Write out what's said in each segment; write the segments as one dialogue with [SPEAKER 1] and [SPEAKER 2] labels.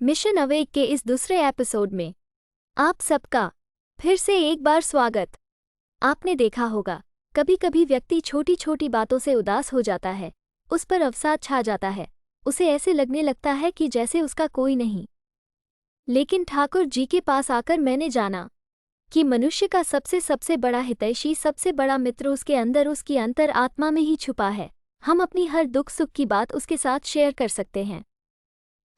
[SPEAKER 1] Mission awake के इस दूसरे एपिसोड में आप सबका फिर से एक बार स्वागत। आपने देखा होगा, कभी कभी व्यक्ति छोटी छोटी बातों से उदास हो जाता है, उस पर अवसाद छा जाता है, उसे ऐसे लगने लगता है कि जैसे उसका कोई नहीं। लेकिन ठाकुर जी के पास आकर मैंने जाना कि मनुष्य का सबसे बड़ा हितैषी, सबसे बड़ा मित्र उसके अंदर, उसकी अंतर आत्मा में ही छुपा है। हम अपनी हर दुख सुख की बात उसके साथ शेयर कर सकते हैं।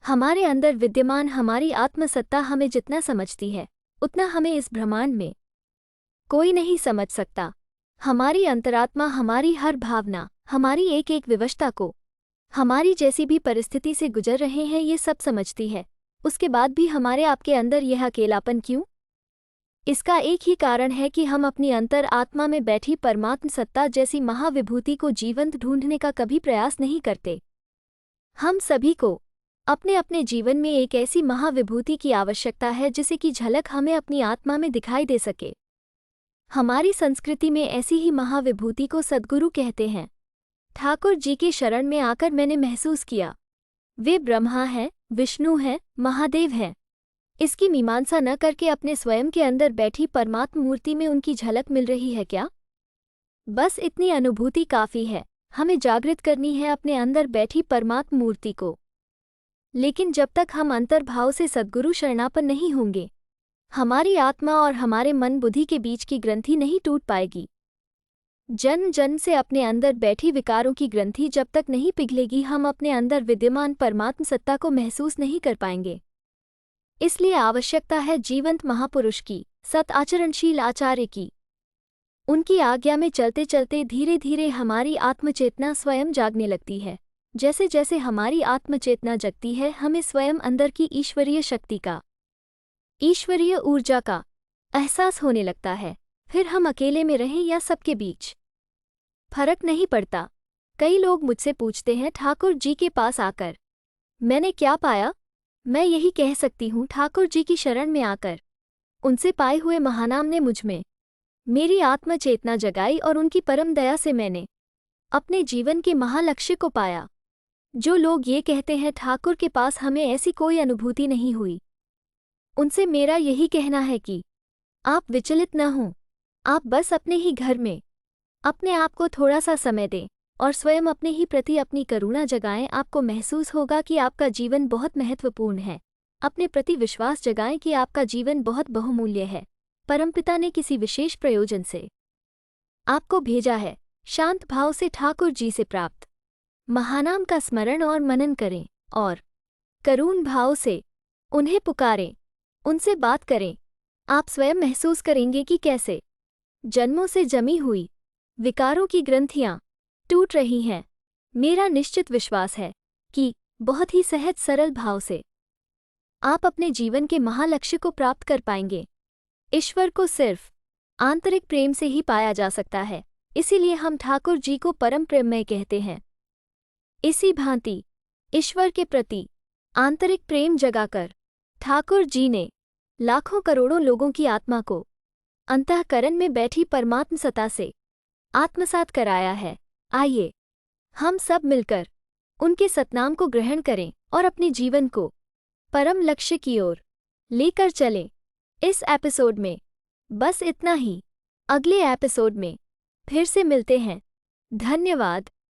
[SPEAKER 1] हमारे अंदर विद्यमान हमारी आत्मसत्ता हमें जितना समझती है, उतना हमें इस ब्रह्मांड में कोई नहीं समझ सकता। हमारी अंतरात्मा हमारी हर भावना, हमारी एक एक विवशता को, हमारी जैसी भी परिस्थिति से गुजर रहे हैं ये सब समझती है। उसके बाद भी हमारे आपके अंदर यह अकेलापन क्यों? इसका एक ही कारण है कि हम अपनी अंतर आत्मा में बैठी परमात्म सत्ता जैसी महाविभूति को जीवंत ढूंढने का कभी प्रयास नहीं करते। हम सभी को अपने अपने जीवन में एक ऐसी महाविभूति की आवश्यकता है जिसे की झलक हमें अपनी आत्मा में दिखाई दे सके। हमारी संस्कृति में ऐसी ही महाविभूति को सद्गुरु कहते हैं। ठाकुर जी के शरण में आकर मैंने महसूस किया, वे ब्रह्मा हैं, विष्णु हैं, महादेव हैं। इसकी मीमांसा न करके अपने स्वयं के अंदर बैठी परमात्म मूर्ति में उनकी झलक मिल रही है क्या? बस इतनी अनुभूति काफ़ी है। हमें जागृत करनी है अपने अंदर बैठी परमात्म मूर्ति को। लेकिन जब तक हम अंतर्भाव से सद्गुरु शरणापन्न नहीं होंगे, हमारी आत्मा और हमारे मन बुद्धि के बीच की ग्रंथि नहीं टूट पाएगी। जन्म जन्म से अपने अंदर बैठी विकारों की ग्रंथि जब तक नहीं पिघलेगी, हम अपने अंदर विद्यमान परमात्म सत्ता को महसूस नहीं कर पाएंगे। इसलिए आवश्यकता है जीवंत महापुरुष की, सत आचरणशील आचार्य की। उनकी आज्ञा में चलते चलते धीरे धीरे हमारी आत्मचेतना स्वयं जागने लगती है। जैसे जैसे हमारी आत्मचेतना जगती है, हमें स्वयं अंदर की ईश्वरीय शक्ति का, ईश्वरीय ऊर्जा का एहसास होने लगता है। फिर हम अकेले में रहें या सबके बीच, फर्क नहीं पड़ता। कई लोग मुझसे पूछते हैं, ठाकुर जी के पास आकर मैंने क्या पाया? मैं यही कह सकती हूँ, ठाकुर जी की शरण में आकर उनसे पाए हुए महानाम ने मुझमें मेरी आत्मचेतना जगाई और उनकी परम दया से मैंने अपने जीवन के महालक्ष्य को पाया। जो लोग ये कहते हैं ठाकुर के पास हमें ऐसी कोई अनुभूति नहीं हुई, उनसे मेरा यही कहना है कि आप विचलित न हों। आप बस अपने ही घर में अपने आप को थोड़ा सा समय दें और स्वयं अपने ही प्रति अपनी करुणा जगाएं। आपको महसूस होगा कि आपका जीवन बहुत महत्वपूर्ण है। अपने प्रति विश्वास जगाएं कि आपका जीवन बहुत बहुमूल्य है। परमपिता ने किसी विशेष प्रयोजन से आपको भेजा है। शांत भाव से ठाकुर जी से प्राप्त महानाम का स्मरण और मनन करें और करुण भाव से उन्हें पुकारें, उनसे बात करें। आप स्वयं महसूस करेंगे कि कैसे जन्मों से जमी हुई विकारों की ग्रंथियां टूट रही हैं। मेरा निश्चित विश्वास है कि बहुत ही सहज सरल भाव से आप अपने जीवन के महालक्ष्य को प्राप्त कर पाएंगे। ईश्वर को सिर्फ आंतरिक प्रेम से ही पाया जा सकता है, इसीलिए हम ठाकुर जी को परम प्रेममय कहते हैं। इसी भांति ईश्वर के प्रति आंतरिक प्रेम जगाकर ठाकुर जी ने लाखों करोड़ों लोगों की आत्मा को अंतःकरण में बैठी परमात्म सत्ता से आत्मसात कराया है। आइए हम सब मिलकर उनके सतनाम को ग्रहण करें और अपने जीवन को परम लक्ष्य की ओर लेकर चलें। इस एपिसोड में बस इतना ही। अगले एपिसोड में फिर से मिलते हैं। धन्यवाद।